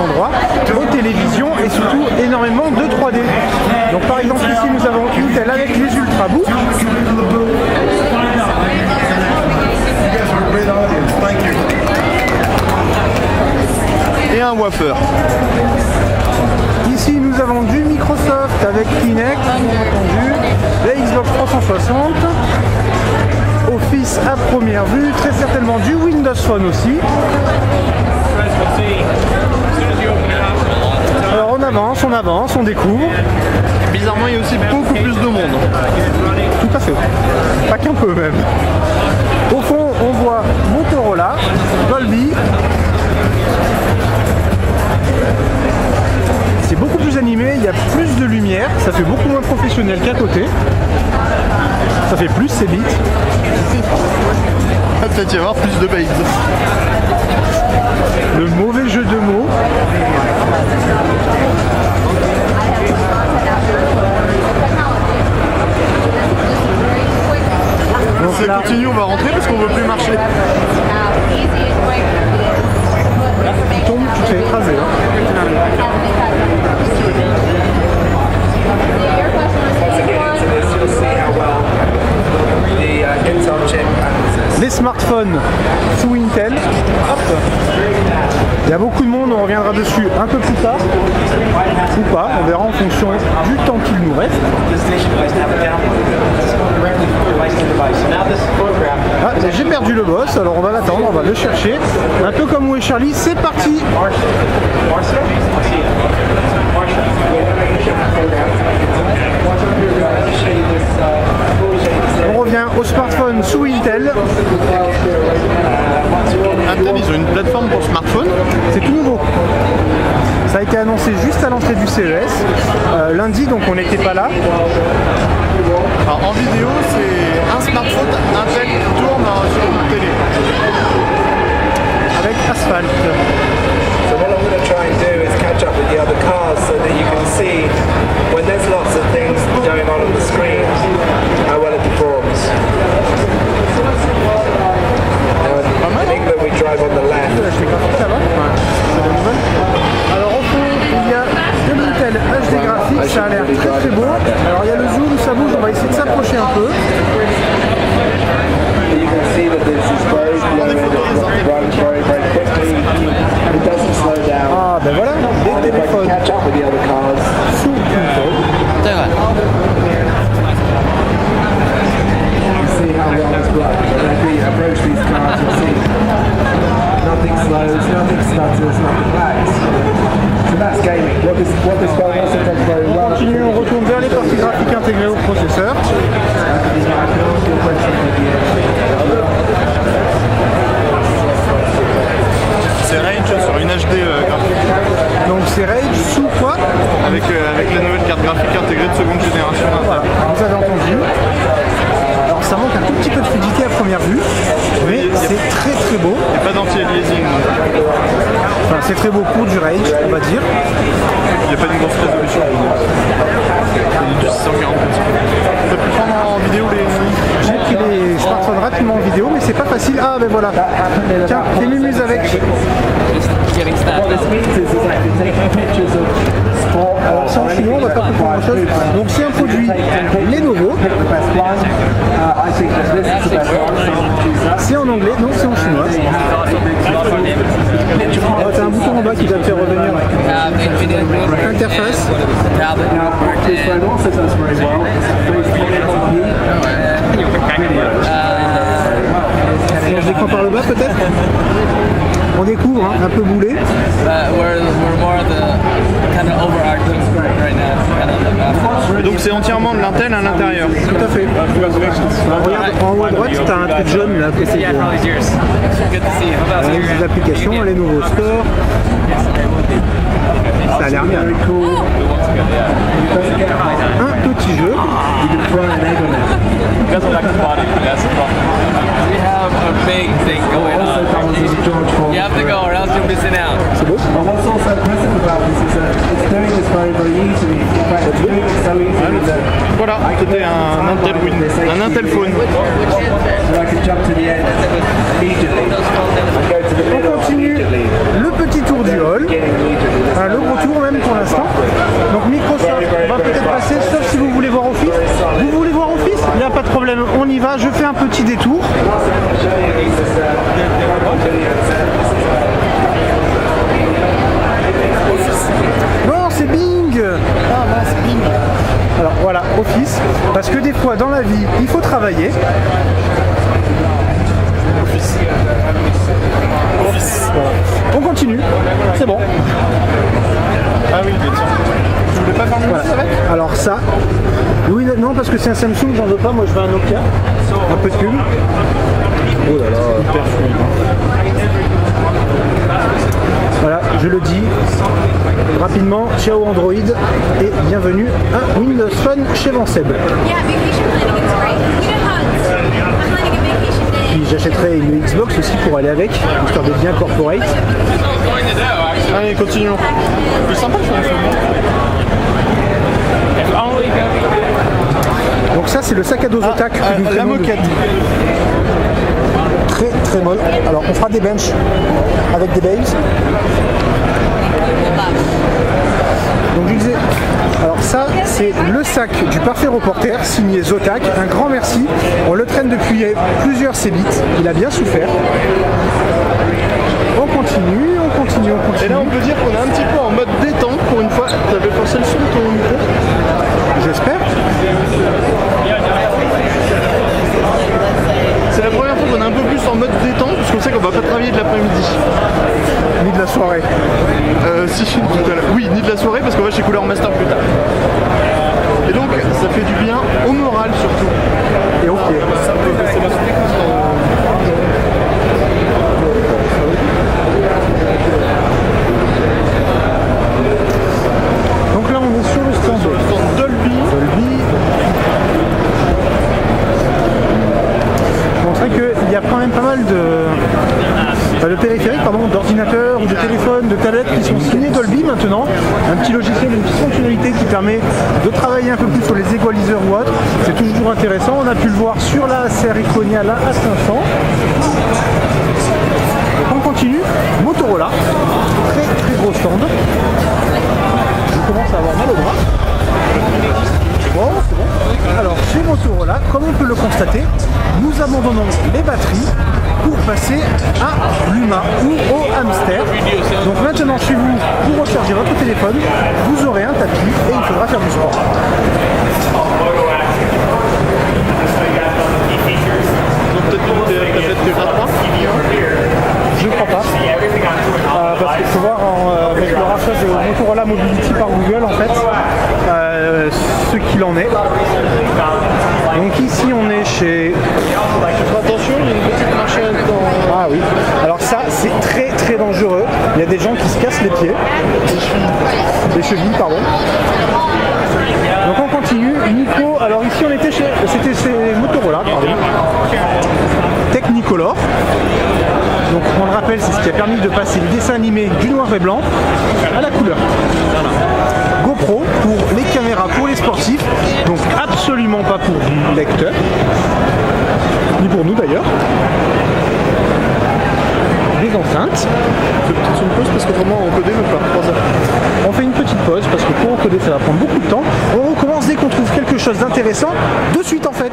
endroits, aux télévisions et surtout énormément de 3D. Donc par exemple ici nous avons Intel avec les Ultrabooks. Et un wafer. Ici nous avons du Microsoft avec Kinect, bien entendu, la Xbox 360, Office à première vue, très certainement du Windows Phone aussi. Alors on avance, on découvre. Bizarrement, il y a aussi beaucoup plus de monde. Tout à fait. Pas qu'un peu même. Au fond, on voit Motorola, Dolby. C'est beaucoup plus animé, il y a plus de lumière, ça fait beaucoup moins professionnel qu'à côté. Ça fait plus ses bits. Peut-être y avoir plus de bits. Le mauvais jeu de mots. Donc là, continue, on va rentrer parce qu'on veut plus marcher. Tu tombes, tu te fais écraser. Les smartphones sous Intel. Hop. Il y a beaucoup de monde, on reviendra dessus un peu plus tard. Ou pas, on verra en fonction du temps qu'il nous reste. Ah, j'ai perdu le boss, alors on va l'attendre, on va le chercher. Un peu comme Où est Charlie, c'est parti. On revient au smartphone sous Intel. Intel, ils ont une plateforme pour smartphone. C'est tout nouveau. Ça a été annoncé juste à l'entrée du CES. Lundi, donc on n'était pas là. Alors, en vidéo, c'est un smartphone Intel qui tourne sur une télé. Avec Asphalt. So what I'm going to try and do is catch up with the other cars so that you can see when there's lots of things going on the screen, how well it performs. In England we drive on the left. Alors au fond, il y a de l'Intel HD graphique, ça a l'air très très beau. Alors il y a le zoom, ça bouge, on va essayer de s'approcher un peu. You can see that this is very fluid, it runs very quickly, it doesn't slow down. Ah ben voilà, des If I can téléphones catch up with the other cars. sous Intel. See how well it's run. As we approach these cars, you'll see nothing slows, nothing stutters, nothing lags. So that's gaming. What this phone also does very well. On continue, on retourne vers les parties graphiques intégrées au processeur. C'est range sur une HD graphique. Donc c'est Rage sous quoi? Avec la nouvelle carte graphique intégrée de seconde génération. Voilà, vous avez entendu. Alors ça manque un tout petit peu de fluidité à première vue, mais c'est très très beau. Il n'y a pas d'anti-aliasing. Enfin c'est très beau pour du Rage, on va dire. Il n'y a pas une grosse résolution. C'est du 640. T'as pu prendre en vidéo les... J'ai pris les smartphones rapidement en vidéo, mais c'est pas facile. Ah ben voilà. Tiens, t'es mumuse avec. What this means is actually taking pictures of sport. Alors c'est en chinois, on va pas comprendre grand chose. Donc c'est un produit Lenovo. C'est en anglais, donc c'est en chinois. Oh, t'as un bouton en bas qui va te faire revenir. Interface. This phone also does very well. Je l'écran par le bas peut-être. On découvre, hein, un peu boulé. We're more the kind of overarching right now. Donc c'est entièrement de l'Intel à l'intérieur. Tout à fait. Regarde, en haut à droite, t'as un truc jaune là. Que c'est Yeah, probably yours. Good to see you. How about you? les applications, les nouveaux stores. Ça a l'air bien. Un petit jeu. We have a big thing going on. You have to go or else you'll be sitting out. C'est beau. And what's also impressive about this is that it's doing this very, very easily. In fact, it's doing it so easily that Voilà, c'était un Intel Phone. I can jump to the end immediately. And go to the On middle continue immediately. le petit tour du hall. Le gros tour même pour l'instant. Donc Microsoft va peut-être passer, sauf si vous voulez voir Office. Vous voulez voir Office? Il n'y a pas de problème, on y va. Je fais un petit détour. Non, c'est Bing. Ah mince, Bing. Alors voilà, Office. Parce que des fois dans la vie, il faut travailler. Voilà. On continue, c'est bon. Ah oui, bien sûr. Tu voulais pas faire une Voilà. chose avec? Alors ça, oui, non, parce que c'est un Samsung, j'en veux pas, moi je veux un Nokia. Un peu de pub. Oh là là, hyper fluide. Voilà, je le dis rapidement, ciao Android et bienvenue à Windows Phone chez Vanceb. Yeah, vacation planning is great. You know how I'm planning a vacation day. Puis j'achèterai une Xbox aussi pour aller avec, histoire de bien corporate. Allez, continuons. C'est sympa de faire un film. Donc ça c'est le sac à dos Zotac que nous la traînons moquette. Très très molle. Alors on fera des benches avec des bales. Donc je disais, alors ça c'est le sac du parfait reporter signé Zotac, un grand merci. On le traîne depuis plusieurs Cébites, il a bien souffert. On continue, on continue, on continue. Et là, on peut dire qu'on est un petit peu en mode détente pour une fois. T'avais pensé le son de ton micro? J'espère. C'est la première fois qu'on est un peu plus en mode détente, parce qu'on sait qu'on va pas travailler de l'après-midi. Ni de la soirée. Si, tout à l'heure. Oui, ni de la soirée, parce qu'on va chez Couleur Master plus tard. Et donc, ça fait du bien au moral surtout. Et ok. Donc là on est sur le stand Dolby. On sait qu'il y a quand même pas mal de périphériques, d'ordinateurs ou de téléphones, de tablettes qui sont signés Dolby maintenant. Un petit logiciel, une petite fonctionnalité qui permet de travailler un peu plus sur les égaliseurs ou autres. C'est toujours intéressant. On a pu le voir sur la série Iconia, la A500. Donc on continue. Motorola, très très gros stand. Je commence à avoir mal au bras. Bon, c'est bon. Alors, chez Motorola, comme on peut le constater, nous abandonnons les batteries pour passer à l'humain ou au hamster. Donc maintenant, chez vous, pour recharger votre téléphone, vous aurez un tapis et il faudra faire du sport. Donc peut-être une tablette TK3. Je ne crois pas. Parce qu'il faut voir avec le rachat de Motorola Mobility par Google, en fait, ce qu'il en est. Donc ici, on est chez... Attention, il y a une petite machine dans... Ah oui. Alors ça, c'est très très dangereux. Il y a des gens qui se cassent les pieds. Les chevilles, pardon. Donc on continue. Nico, alors ici on était chez... C'était chez Motorola, pardon. Technicolor. Donc on le rappelle, c'est ce qui a permis de passer le dessin animé du noir et blanc à la couleur. GoPro pour les caméras, pour les sportifs. Donc absolument pas pour du lecteur. Ni pour nous d'ailleurs. Des enceintes. Peut-être une pause parce qu'autrement encoder va faire 3 heures. On fait une petite pause parce que pour encoder ça va prendre beaucoup de temps. On recommence dès qu'on trouve quelque chose d'intéressant, de suite en fait.